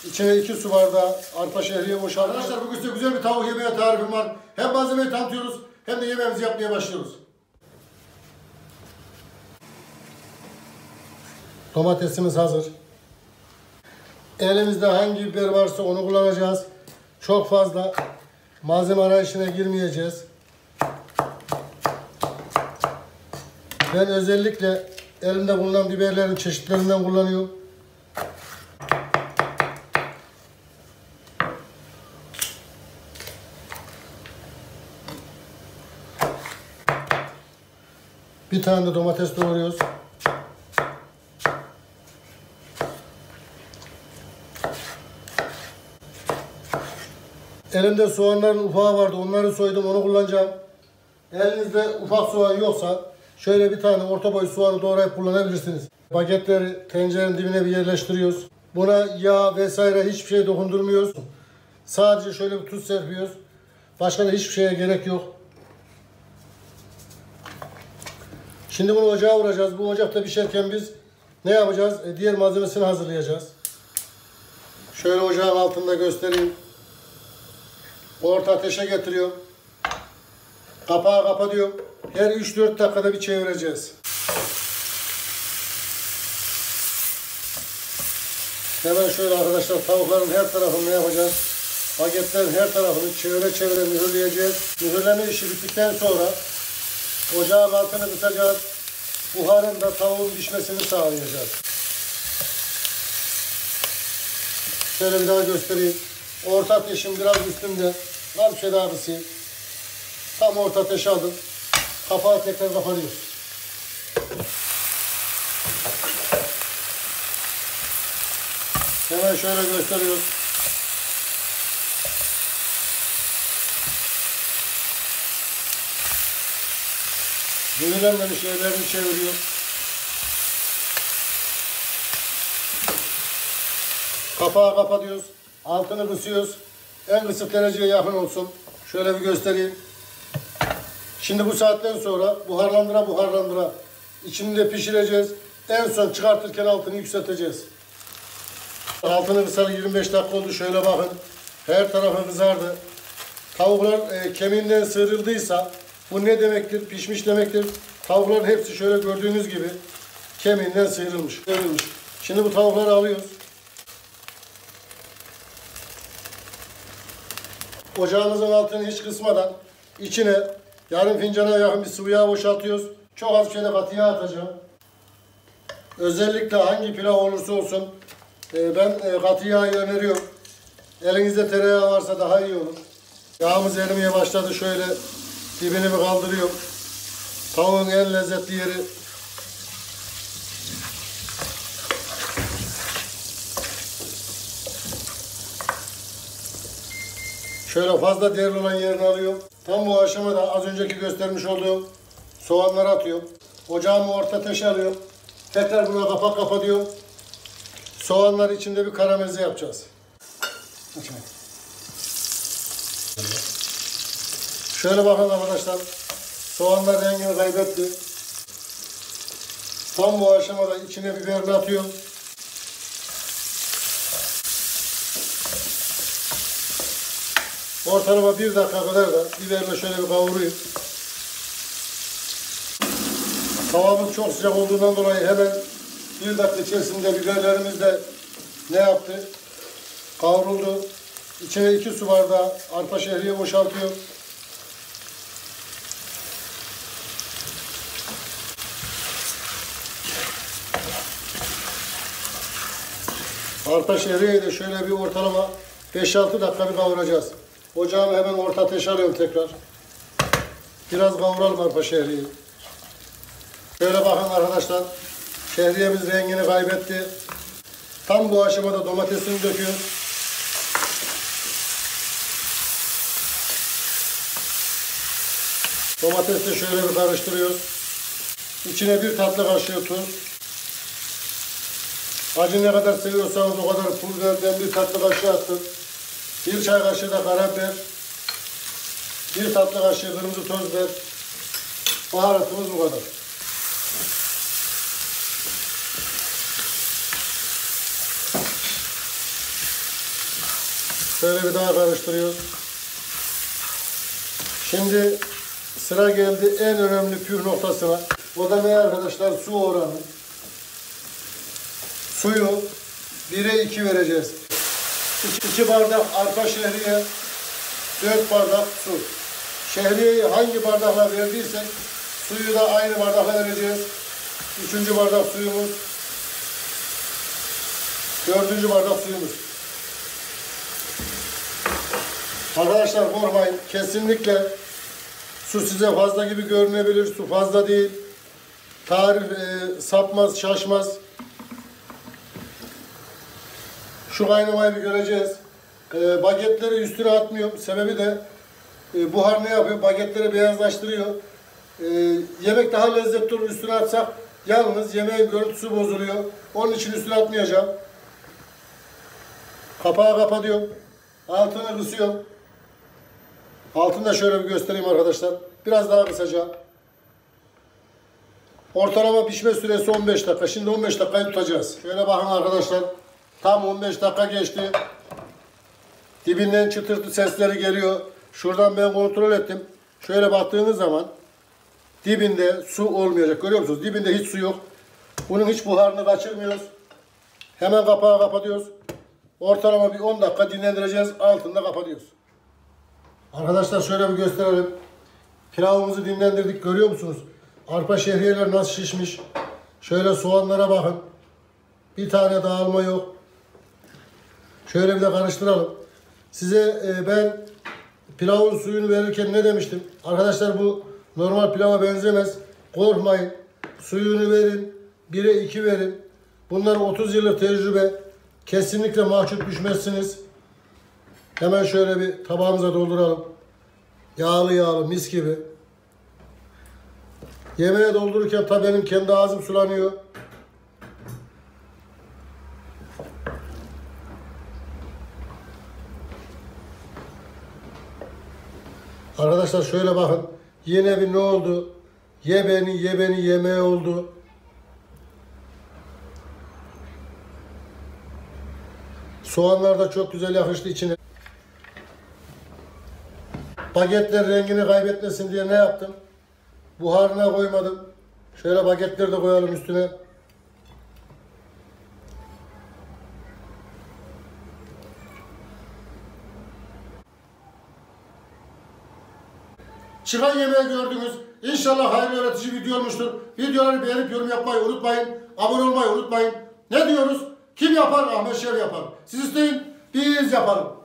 İçine 2 su bardağı arpa şehriye boşalttık. Arkadaşlar bugün size güzel bir tavuk yemeği tarifim var. Hem malzemeyi tanıtıyoruz hem de yemeğimizi yapmaya başlıyoruz. Domatesimiz hazır. Elimizde hangi biber varsa onu kullanacağız. Çok fazla malzeme arayışına girmeyeceğiz. Ben özellikle elimde bulunan biberlerin çeşitlerinden kullanıyorum. Bir tane de domates doğruyoruz. Elimde soğanların ufağı vardı. Onları soydum. Onu kullanacağım. Elinizde ufak soğan yoksa şöyle bir tane orta boy soğanı doğrayıp kullanabilirsiniz. Paketleri tencerenin dibine bir yerleştiriyoruz. Buna yağ vesaire hiçbir şey dokundurmuyoruz. Sadece şöyle bir tuz serpiyoruz. Başka da hiçbir şeye gerek yok. Şimdi bunu ocağa vuracağız. Bu ocakta pişerken biz ne yapacağız? Diğer malzemesini hazırlayacağız. Şöyle ocağın altında göstereyim. Orta ateşe getiriyorum. Kapağı kapatıyorum. Her 3-4 dakikada bir çevireceğiz. Hemen şöyle arkadaşlar tavukların her tarafını ne yapacağız? Bagetlerin her tarafını çevire çevire mühürleyeceğiz. Mühürleme işi bittikten sonra ocağın altını kısacağız. Buharın da tavuğun pişmesini sağlayacağız. Şöyle bir daha göstereyim. Orta ateşim biraz üstünde. Az bir şey daha kısayım. Tam orta ateşe aldım. Kapağı tekrar kapatıyoruz. Hemen şöyle gösteriyoruz. Mühürlenmemiş yerlerini çeviriyor. Kapağı kapatıyoruz. Altını kısıyoruz. En kısık dereceye yakın olsun. Şöyle bir göstereyim. Şimdi bu saatten sonra buharlandıra içinde pişireceğiz. En son çıkartırken altını yükselteceğiz. Altını kısalı 25 dakika oldu. Şöyle bakın. Her tarafı kızardı. Tavuklar kemiğinden sıyrıldıysa bu ne demektir? Pişmiş demektir. Tavukların hepsi şöyle gördüğünüz gibi kemiğinden sıyrılmış. Şimdi bu tavukları alıyoruz. Ocağımızın altını hiç kısmadan içine yarım fincana yakın bir sıvı yağ boşaltıyoruz. Çok az bir şey de katı yağ atacağım. Özellikle hangi pilav olursa olsun ben katı yağı öneriyorum. Elinizde tereyağı varsa daha iyi olur. Yağımız erimeye başladı. Şöyle dibini bir kaldırıyorum. Tavuğun en lezzetli yeri. Şöyle fazla değerli olan yerini alıyorum. Tam bu aşamada az önceki göstermiş olduğum soğanları atıyorum. Ocağımı orta ateşe alıyorum. Tekrar buna kapak kapatıyorum. Soğanlar içinde bir karamelize yapacağız. Şöyle bakın arkadaşlar. Soğanlar rengini kaybetti. Tam bu aşamada içine biberini atıyorum. Ortalama 1 dakika kadar da biberle şöyle bir kavurayım. Tavamız çok sıcak olduğundan dolayı hemen 1 dakika içerisinde biberlerimiz de ne yaptı? Kavruldu. İçine 2 su bardağı arpa şehriye boşaltıyorum. Arpa şehriyeyi de şöyle bir ortalama 5-6 dakika bir kavuracağız. Ocağımı hemen orta ateşe alıyorum tekrar. Biraz kavuralım arpa şehriyeyi. Şöyle bakın arkadaşlar. Şehriyemiz rengini kaybetti. Tam bu aşamada domatesini döküyoruz. Domatesi şöyle bir karıştırıyoruz. İçine 1 tatlı kaşığı tuz. Acı ne kadar seviyorsanız o kadar pul biberden 1 tatlı kaşığı attım. 1 çay kaşığı da karabiber. 1 tatlı kaşığı kırmızı toz biber. Baharatımız bu kadar. Şöyle bir daha karıştırıyoruz. Şimdi sıra geldi en önemli püf noktasına. O da ne arkadaşlar? Su oranı. Suyu 1'e 2 vereceğiz. 2 bardak arpa şehriye, 4 bardak su. Şehriyeyi hangi bardakla verdiysek suyu da aynı bardakla vereceğiz. 3. bardak suyumuz. 4. bardak suyumuz. Arkadaşlar korkmayın. Kesinlikle su size fazla gibi görünebilir. Su fazla değil. Tarif sapmaz, şaşmaz. Şu kaynamayı bir göreceğiz. Bagetleri üstüne atmıyorum. Sebebi de buhar ne yapıyor? Bagetleri beyazlaştırıyor. Yemek daha lezzetli olur üstüne atsak. Yalnız yemeğin görüntüsü bozuluyor. Onun için üstüne atmayacağım. Kapağı kapatıyorum. Altını kısıyorum. Altını da şöyle bir göstereyim arkadaşlar. Biraz daha kısacağım. Ortalama pişme süresi 15 dakika. Şimdi 15 dakikayı tutacağız. Şöyle bakın arkadaşlar. Tam 15 dakika geçti. Dibinden çıtırtı sesleri geliyor. Şuradan ben kontrol ettim. Şöyle baktığınız zaman dibinde su olmayacak. Görüyor musunuz? Dibinde hiç su yok. Bunun hiç buharını kaçırmıyoruz. Hemen kapağı kapatıyoruz. Ortalama bir 10 dakika dinlendireceğiz. Altında kapatıyoruz. Arkadaşlar şöyle bir gösterelim. Pilavımızı dinlendirdik. Görüyor musunuz? Arpa şehriyeler nasıl şişmiş. Şöyle soğanlara bakın. Bir tane dağılma yok. Şöyle bir de karıştıralım. Size ben pilavın suyunu verirken ne demiştim? Arkadaşlar bu normal pilava benzemez. Korkmayın. Suyunu verin. 1'e 2 verin. Bunlar 30 yıllık tecrübe. Kesinlikle mahcup düşmezsiniz. Hemen şöyle bir tabağımıza dolduralım. Yağlı yağlı mis gibi. Yemeğe doldururken tabii benim kendi ağzım sulanıyor. Arkadaşlar şöyle bakın. Yine bir ne oldu? Ye beni, ye beni yemeğe oldu. Soğanlar da çok güzel yakıştı içine. Bagetler rengini kaybetmesin diye ne yaptım? Buharına koymadım. Şöyle bagetleri de koyalım üstüne. Çıkan yemeği gördünüz. İnşallah hayırlı öğretici video olmuştur. Videoları beğenip yorum yapmayı unutmayın. Abone olmayı unutmayın. Ne diyoruz? Kim yapar? Ahmet Şef yapar. Siz isteyin, biz yapalım.